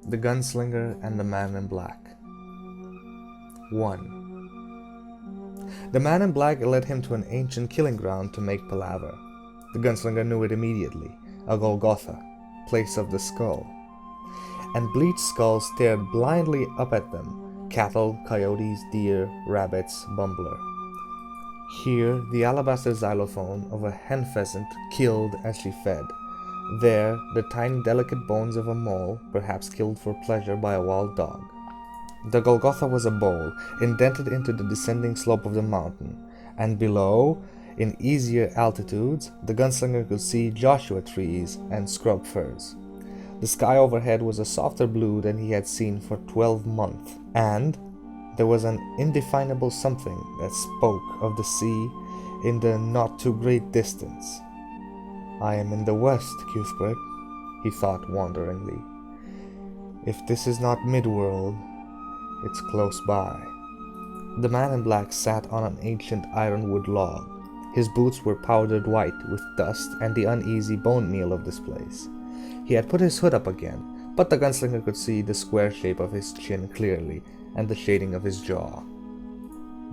The Gunslinger and the Man in Black. 1. The Man in Black led him to an ancient killing ground to make palaver. The Gunslinger knew it immediately, a Golgotha, place of the skull. And bleached skulls stared blindly up at them, cattle, coyotes, deer, rabbits, bumbler. Here, the alabaster xylophone of a hen pheasant killed as she fed. There, the tiny delicate bones of a mole, perhaps killed for pleasure by a wild dog. The Golgotha was a bowl, indented into the descending slope of the mountain, and below, in easier altitudes, the Gunslinger could see Joshua trees and scrub firs. The sky overhead was a softer blue than he had seen for 12 months, and there was an indefinable something that spoke of the sea in the not-too-great distance. "I am in the west, Cuthbert," he thought wanderingly. "If this is not Midworld, it's close by." The Man in Black sat on an ancient ironwood log. His boots were powdered white with dust and the uneasy bone meal of this place. He had put his hood up again, but the Gunslinger could see the square shape of his chin clearly and the shading of his jaw.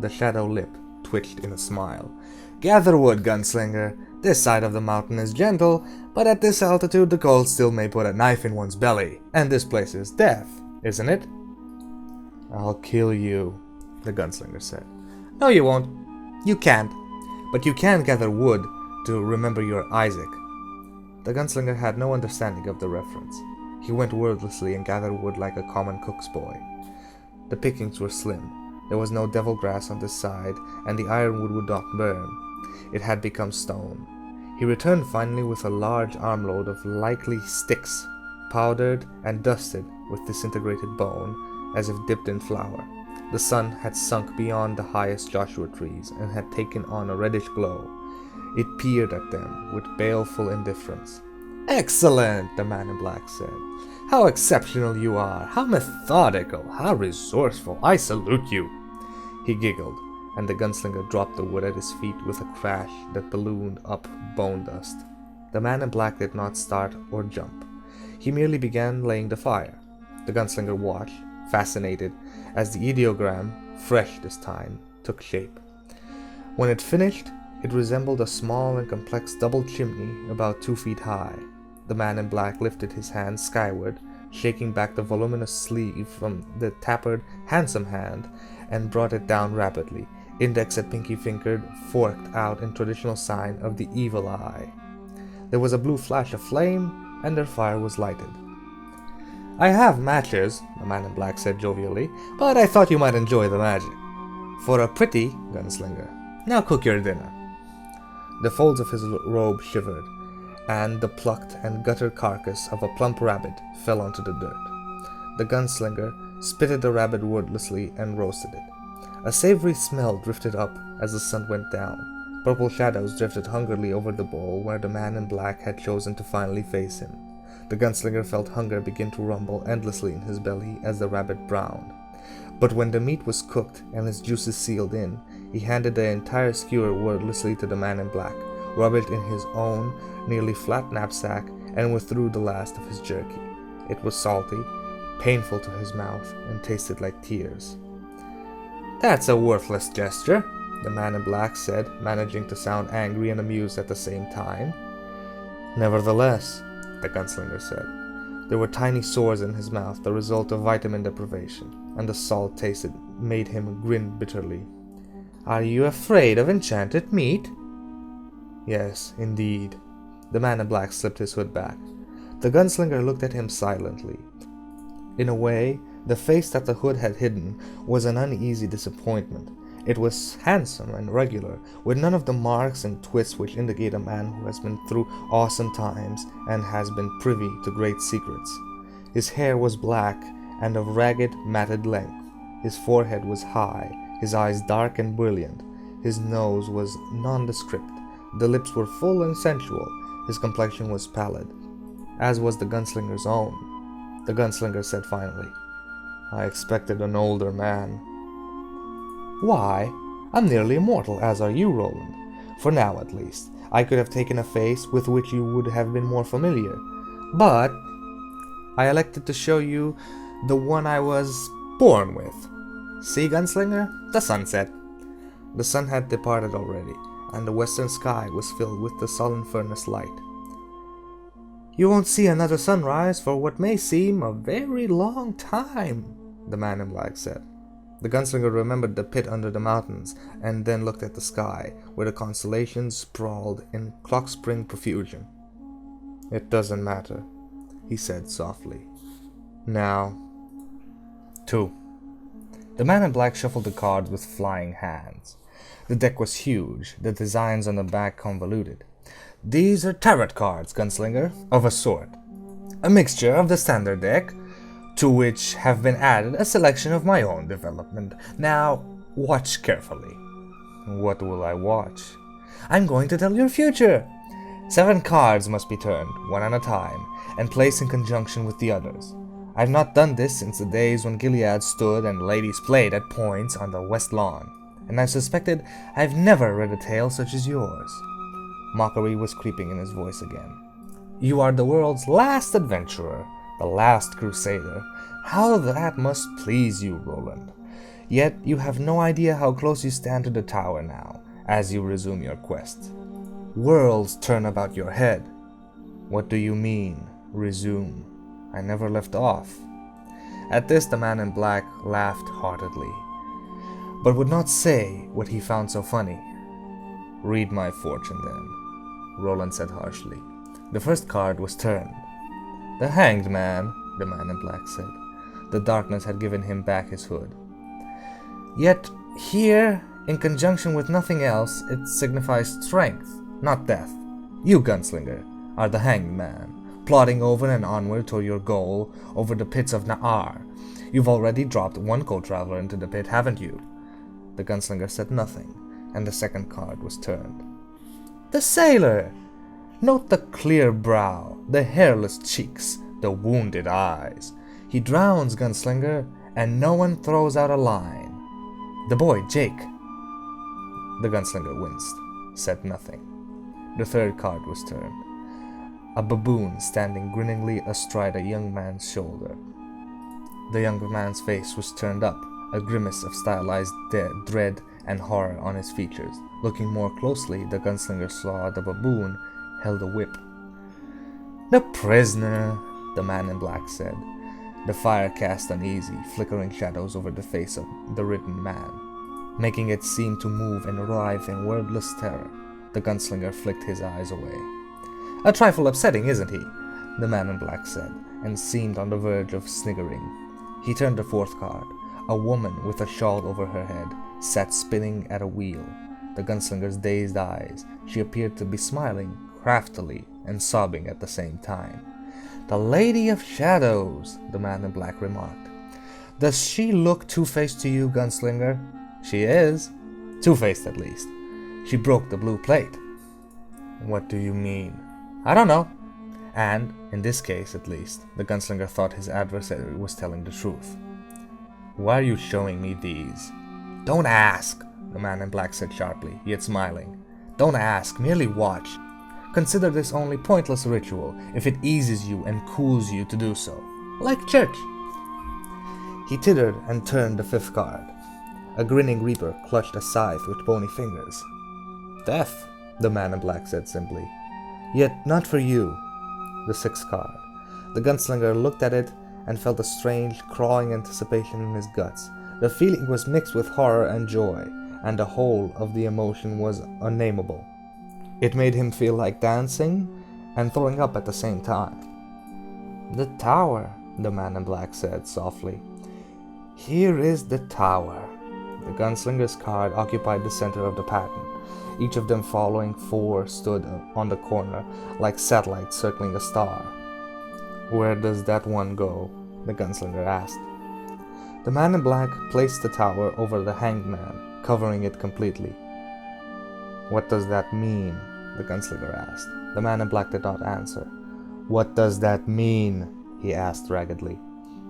The shadow lip twitched in a smile. "Gather wood, Gunslinger. This side of the mountain is gentle, but at this altitude the cold still may put a knife in one's belly, and this place is death, isn't it?" "I'll kill you," the Gunslinger said. "No, you won't. You can't. But you can gather wood to remember your Isaac." The Gunslinger had no understanding of the reference. He went wordlessly and gathered wood like a common cook's boy. The pickings were slim. There was no devil grass on this side, and the ironwood would not burn. It had become stone. He returned finally with a large armload of likely sticks, powdered and dusted with disintegrated bone, as if dipped in flour. The sun had sunk beyond the highest Joshua trees and had taken on a reddish glow. It peered at them with baleful indifference. "Excellent," the Man in Black said. "How exceptional you are! How methodical! How resourceful! I salute you!" He giggled, and the Gunslinger dropped the wood at his feet with a crash that ballooned up bone dust. The Man in Black did not start or jump. He merely began laying the fire. The Gunslinger watched, fascinated, as the ideogram, fresh this time, took shape. When it finished, it resembled a small and complex double chimney about 2 feet high. The Man in Black lifted his hand skyward, shaking back the voluminous sleeve from the tapered, handsome hand, and brought it down rapidly, index and pinky fingered, forked out in traditional sign of the evil eye. There was a blue flash of flame, and their fire was lighted. "I have matches," the Man in Black said jovially, "but I thought you might enjoy the magic. For a pretty Gunslinger. Now cook your dinner." The folds of his robe shivered, and the plucked and guttered carcass of a plump rabbit fell onto the dirt. The Gunslinger spitted the rabbit wordlessly and roasted it. A savory smell drifted up as the sun went down. Purple shadows drifted hungrily over the bowl where the Man in Black had chosen to finally face him. The Gunslinger felt hunger begin to rumble endlessly in his belly as the rabbit browned. But when the meat was cooked and its juices sealed in, he handed the entire skewer wordlessly to the Man in Black, rubbed it in his own nearly flat knapsack, and withdrew the last of his jerky. It was salty, painful to his mouth, and tasted like tears. "That's a worthless gesture," the Man in Black said, managing to sound angry and amused at the same time. "Nevertheless," the Gunslinger said. There were tiny sores in his mouth, the result of vitamin deprivation, and the salt tasted made him grin bitterly. "Are you afraid of enchanted meat?" "Yes, indeed." The Man in Black slipped his hood back. The Gunslinger looked at him silently. In a way, the face that the hood had hidden was an uneasy disappointment. It was handsome and regular, with none of the marks and twists which indicate a man who has been through awesome times and has been privy to great secrets. His hair was black and of ragged, matted length. His forehead was high, his eyes dark and brilliant. His nose was nondescript. The lips were full and sensual. His complexion was pallid, as was the Gunslinger's own. The Gunslinger said finally, "I expected an older man." "Why? I'm nearly immortal, as are you, Roland. For now, at least. I could have taken a face with which you would have been more familiar. But I elected to show you the one I was born with. See, Gunslinger? The sunset. The sun had departed already, and the western sky was filled with the sullen furnace light. You won't see another sunrise for what may seem a very long time, the man in black said. The gunslinger remembered the pit under the mountains, and then looked at the sky, where the constellations sprawled in clock-spring profusion. It doesn't matter, he said softly. Now, 2. The man in black shuffled the cards with flying hands. The deck was huge, the designs on the back convoluted. These are tarot cards, Gunslinger, of a sort. A mixture of the standard deck, to which have been added a selection of my own development. Now, watch carefully. What will I watch? I'm going to tell your future. 7 cards must be turned, one at a time, and placed in conjunction with the others. I've not done this since the days when Gilead stood and ladies played at points on the west lawn, and I've suspected I've never read a tale such as yours. Mockery was creeping in his voice again. You are the world's last adventurer, the last crusader. How that must please you, Roland. Yet you have no idea how close you stand to the tower now, as you resume your quest. Worlds turn about your head. What do you mean, resume? I never left off. At this the man in black laughed heartedly, but would not say what he found so funny. Read my fortune then, Roland said harshly. The first card was turned. The hanged man, the man in black said. The darkness had given him back his hood. Yet here, in conjunction with nothing else, it signifies strength, not death. You, Gunslinger, are the hanged man, plodding over and onward toward your goal over the pits of Na'ar. You've already dropped 1 co-traveler into the pit, haven't you? The Gunslinger said nothing, and the second card was turned. The sailor! Note the clear brow, the hairless cheeks, the wounded eyes. He drowns, Gunslinger, and no one throws out a line. The boy, Jake. The Gunslinger winced, said nothing. The third card was turned. A baboon standing grinningly astride a young man's shoulder. The young man's face was turned up, a grimace of stylized dread and horror on his features. Looking more closely, the Gunslinger saw the baboon held a whip. The prisoner, the man in black said. The fire cast uneasy, flickering shadows over the face of the ridden man, making it seem to move and writhe in wordless terror. The Gunslinger flicked his eyes away. A trifle upsetting, isn't he? The man in black said, and seemed on the verge of sniggering. He turned the fourth card. A woman with a shawl over her head sat spinning at a wheel. The Gunslinger's dazed eyes. She appeared to be smiling craftily and sobbing at the same time. The Lady of Shadows, the man in black remarked. Does she look two-faced to you, Gunslinger? She is. Two-faced, at least. She broke the blue plate. What do you mean? I don't know. And, in this case at least, the Gunslinger thought his adversary was telling the truth. Why are you showing me these? Don't ask, the man in black said sharply, yet smiling. Don't ask, merely watch. Consider this only pointless ritual, if it eases you and cools you to do so. Like church. He tittered and turned the fifth card. A grinning reaper clutched a scythe with bony fingers. Death, the man in black said simply. Yet not for you. The sixth card. The Gunslinger looked at it and felt a strange, crawling anticipation in his guts. The feeling was mixed with horror and joy, and the whole of the emotion was unnameable. It made him feel like dancing and throwing up at the same time. The tower, the man in black said softly. Here is the tower. The Gunslinger's card occupied the center of the pattern. Each of them following 4 stood on the corner, like satellites circling a star. Where does that one go? The Gunslinger asked. The man in black placed the tower over the hanged man, covering it completely. What does that mean? The Gunslinger asked. The man in black did not answer. What does that mean? He asked raggedly.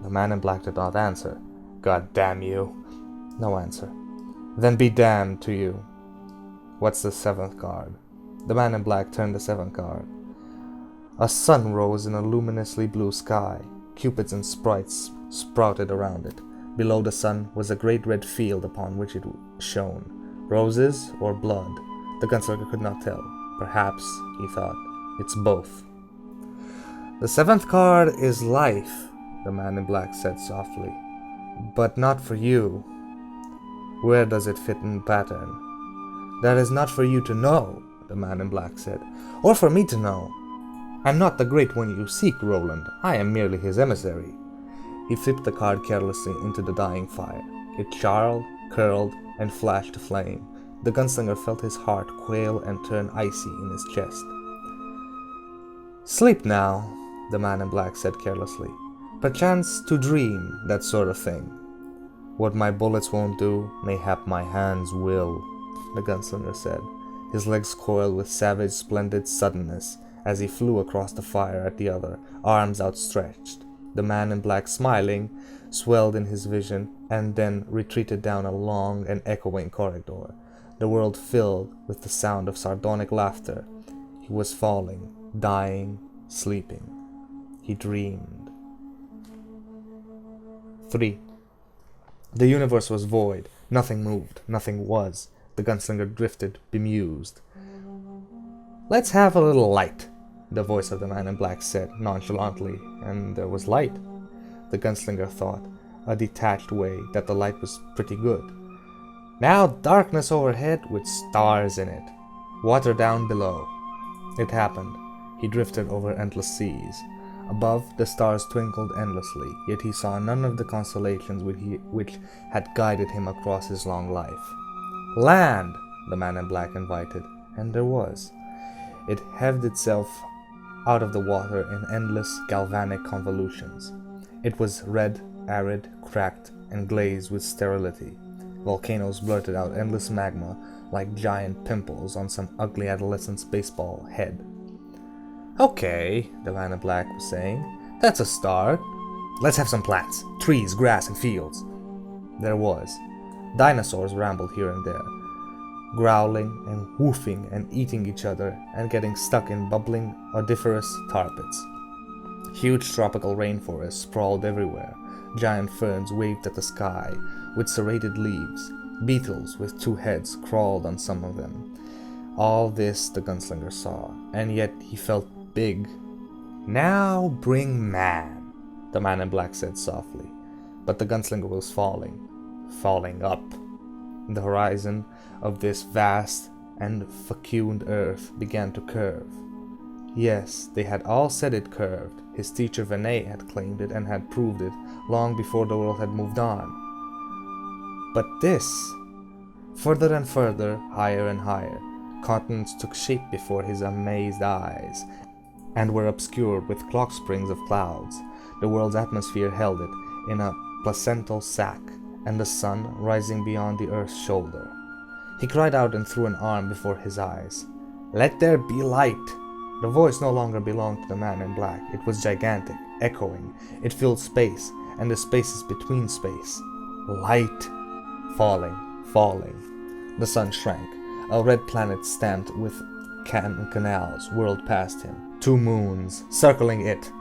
The man in black did not answer. God damn you. No answer. Then be damned to you. What's the 7th card? The man in black turned the 7th card. A sun rose in a luminously blue sky. Cupids and sprites sprouted around it. Below the sun was a great red field upon which it shone. Roses or blood? The gunslinger could not tell. Perhaps, he thought, it's both. "The seventh card is life," the man in black said softly. "But not for you. Where does it fit in pattern?" "That is not for you to know," the man in black said, "or for me to know. I'm not the great one you seek, Roland. I am merely his emissary." He flipped the card carelessly into the dying fire. It charred, curled, and flashed to flame. The gunslinger felt his heart quail and turn icy in his chest. "Sleep now," the man in black said carelessly. "Perchance to dream, that sort of thing. What my bullets won't do, mayhap my hands will," the gunslinger said. His legs coiled with savage, splendid suddenness as he flew across the fire at the other, arms outstretched. The man in black, smiling, swelled in his vision, and then retreated down a long and echoing corridor, the world filled with the sound of sardonic laughter. He was falling, dying, sleeping. He dreamed. 3. The universe was void. Nothing moved. Nothing was. The gunslinger drifted, bemused. "Let's have a little light," the voice of the man in black said nonchalantly, and there was light. The gunslinger thought, a detached way, that the light was pretty good. Now darkness overhead with stars in it. Water down below. It happened. He drifted over endless seas. Above, the stars twinkled endlessly, yet he saw none of the constellations which had guided him across his long life. "Land!" the man in black invited, and there was. It heaved itself out of the water in endless galvanic convolutions. It was red, arid, cracked, and glazed with sterility. Volcanoes blurted out endless magma like giant pimples on some ugly adolescent's baseball head. "Okay," the man in black was saying, "that's a start. Let's have some plants, trees, grass, and fields." There was. Dinosaurs rambled here and there, growling and woofing and eating each other and getting stuck in bubbling, odoriferous tar pits. Huge tropical rainforests sprawled everywhere. Giant ferns waved at the sky with serrated leaves. Beetles with 2 heads crawled on some of them. All this the gunslinger saw, and yet he felt big. "Now bring man," the man in black said softly. But the gunslinger was falling up. The horizon of this vast and fecund earth began to curve. Yes, they had all said it curved. His teacher Vinay had claimed it and had proved it long before the world had moved on. But this, further and further, higher and higher, continents took shape before his amazed eyes, and were obscured with clock springs of clouds. The world's atmosphere held it in a placental sack, and the sun rising beyond the earth's shoulder. He cried out and threw an arm before his eyes. "Let there be light!" The voice no longer belonged to the man in black. It was gigantic, echoing. It filled space, and the spaces between space. Light! Falling, falling. The sun shrank. A red planet stamped with canals whirled past him. 2 moons, circling it,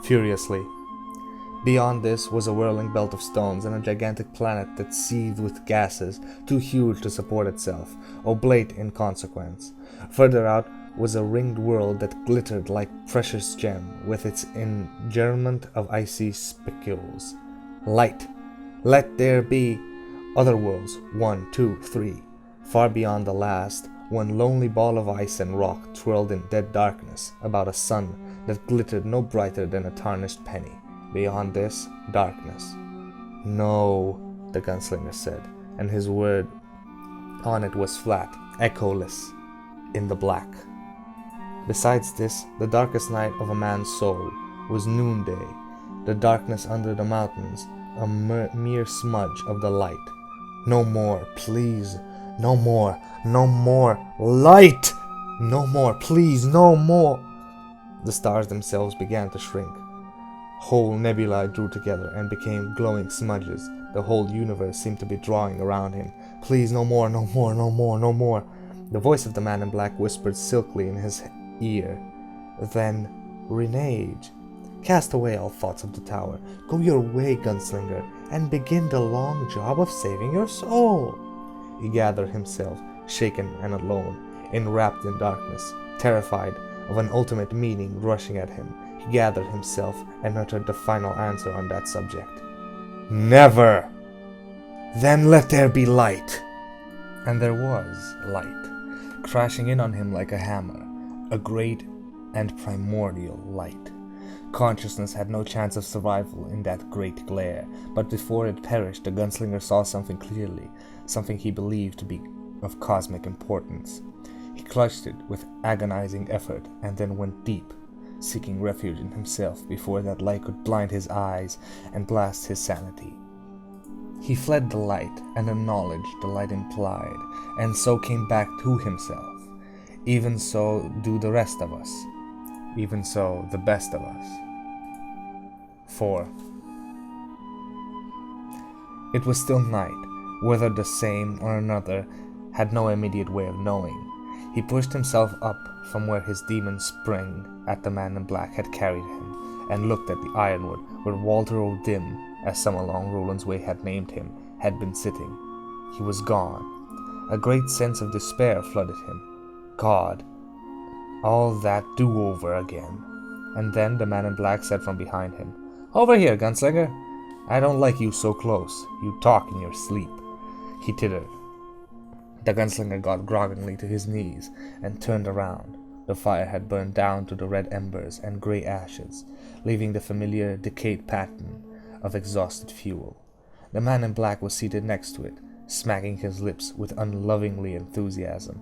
furiously. Beyond this was a whirling belt of stones and a gigantic planet that seethed with gases too huge to support itself, oblate in consequence. Further out was a ringed world that glittered like precious gem with its enjambment of icy spicules. Light! Let there be! Other worlds, 1, 2, 3. Far beyond the last, one lonely ball of ice and rock twirled in dead darkness about a sun that glittered no brighter than a tarnished penny. Beyond this, darkness. "No," the gunslinger said, and his word on it was flat, echoless, in the black. Besides this, the darkest night of a man's soul was noonday, the darkness under the mountains, a mere smudge of the light. No more, please, no more, no more, light! No more, please, no more! The stars themselves began to shrink. Whole nebulae drew together and became glowing smudges. The whole universe seemed to be drawing around him. "Please, no more, no more, no more, no more." The voice of the man in black whispered silkily in his ear. "Then renege. Cast away all thoughts of the tower. Go your way, Gunslinger, and begin the long job of saving your soul. He gathered himself, shaken and alone, enwrapped in darkness, terrified of an ultimate meaning rushing at him. He gathered himself and uttered the final answer on that subject. Never! Then let there be light! And there was light, crashing in on him like a hammer, a great and primordial light. Consciousness had no chance of survival in that great glare, but before it perished, the gunslinger saw something clearly, something he believed to be of cosmic importance. He clutched it with agonizing effort and then went deep, seeking refuge in himself before that light could blind his eyes and blast his sanity. He fled the light and the knowledge the light implied, and so came back to himself. Even so do the rest of us. Even so, the best of us. 4. It was still night. Whether the same or another had no immediate way of knowing. He pushed himself up from where his demon spring at the man in black had carried him, and looked at the ironwood where Walter O'Dim, as some along Roland's way had named him, had been sitting. He was gone. A great sense of despair flooded him. God, all that do over again. And then the man in black said from behind him, "Over here, Gunslinger. I don't like you so close. You talk in your sleep." He tittered. The gunslinger got groggily to his knees and turned around. The fire had burned down to the red embers and grey ashes, leaving the familiar decayed pattern of exhausted fuel. The man in black was seated next to it, smacking his lips with unlovingly enthusiasm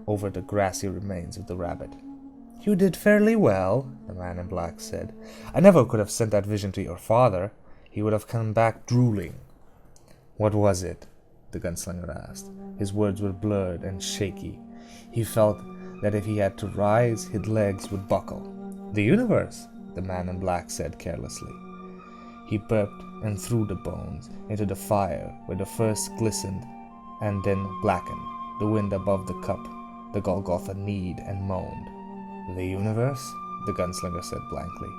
over the grassy remains of the rabbit. "You did fairly well," the man in black said. "I never could have sent that vision to your father. He would have come back drooling." "What was it?" the gunslinger asked. His words were blurred and shaky. He felt that if he had to rise, his legs would buckle. "The universe," the man in black said carelessly. He burped and threw the bones into the fire where the first glistened and then blackened. The wind above the cup, the Golgotha kneed and moaned. "The universe?" the gunslinger said blankly.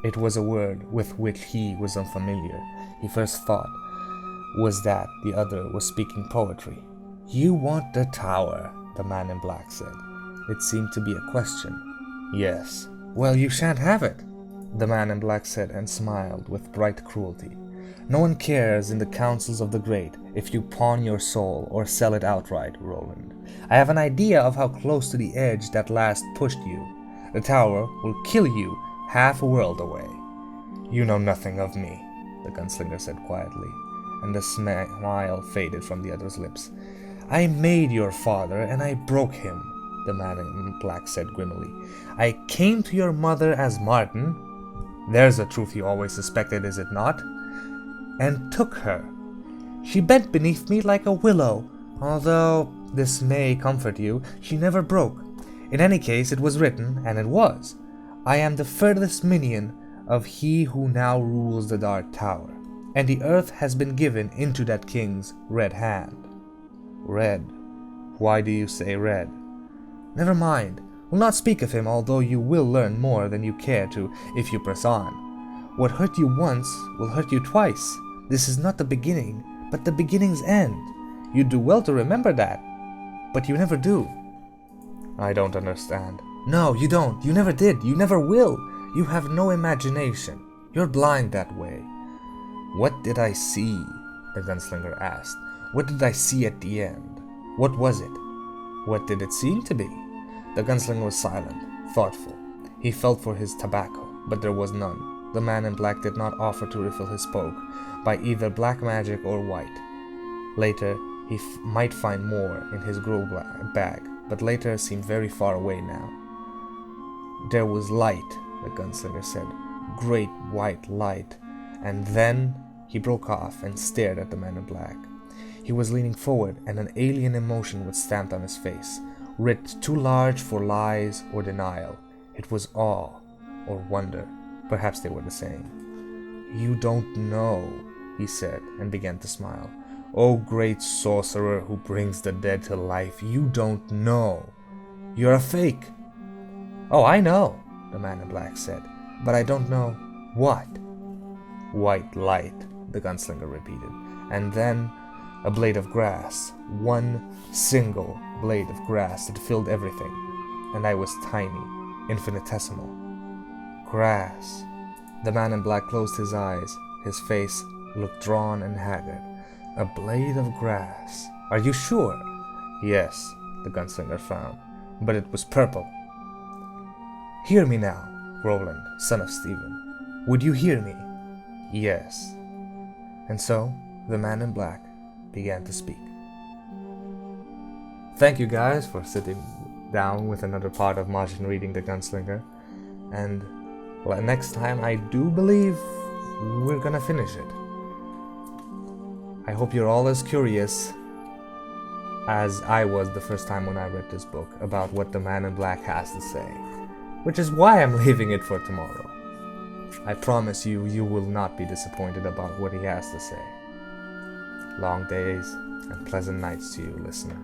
It was a word with which he was unfamiliar. He first thought was that the other was speaking poetry. "You want the tower," the man in black said. It seemed to be a question. "Yes." "Well, you shan't have it," the man in black said and smiled with bright cruelty. "No one cares in the councils of the great if you pawn your soul or sell it outright, Roland. I have an idea of how close to the edge that last pushed you. The tower will kill you half a world away." "You know nothing of me," the gunslinger said quietly, and the smile faded from the other's lips. "I made your father, and I broke him," the man in black said grimly. "I came to your mother as Martin. There's a truth you always suspected, is it not? And took her. She bent beneath me like a willow, although, this may comfort you, she never broke. In any case, it was written, and it was. I am the furthest minion of he who now rules the Dark Tower, and the earth has been given into that king's red hand." "Red? Why do you say red?" "Never mind. We'll not speak of him, although you will learn more than you care to if you press on. What hurt you once will hurt you twice. This is not the beginning, but the beginning's end. You do well to remember that, but you never do." "I don't understand." "No, you don't. You never did. You never will. You have no imagination. You're blind that way." "What did I see?" the gunslinger asked. "What did I see at the end? What was it? What did it seem to be?" The gunslinger was silent, thoughtful. He felt for his tobacco, but there was none. The man in black did not offer to refill his poke by either black magic or white. Later, he might find more in his grow bag, but later seemed very far away now. "There was light," the gunslinger said. "Great white light. And then..." He broke off and stared at the man in black. He was leaning forward, and an alien emotion was stamped on his face, writ too large for lies or denial. It was awe or wonder. Perhaps they were the same. "You don't know," he said, and began to smile. "O great sorcerer who brings the dead to life, you don't know. You're a fake." "Oh, I know," the man in black said, "but I don't know What? White light, the gunslinger repeated. And then a blade of grass. One single blade of grass that filled everything. And I was tiny, infinitesimal. Grass. The man in black closed his eyes. His face looked drawn and haggard. A blade of grass. Are you sure? Yes, the gunslinger frowned. But it was purple. Hear me now, Roland, son of Stephen. Would you hear me? Yes. And so, the man in black began to speak. Thank you guys for sitting down with another part of Majin reading the Gunslinger. And next time I do believe we're gonna finish it. I hope you're all as curious as I was the first time when I read this book about what the man in black has to say. Which is why I'm leaving it for tomorrow. I promise you, you will not be disappointed about what he has to say. Long days and pleasant nights to you, listener.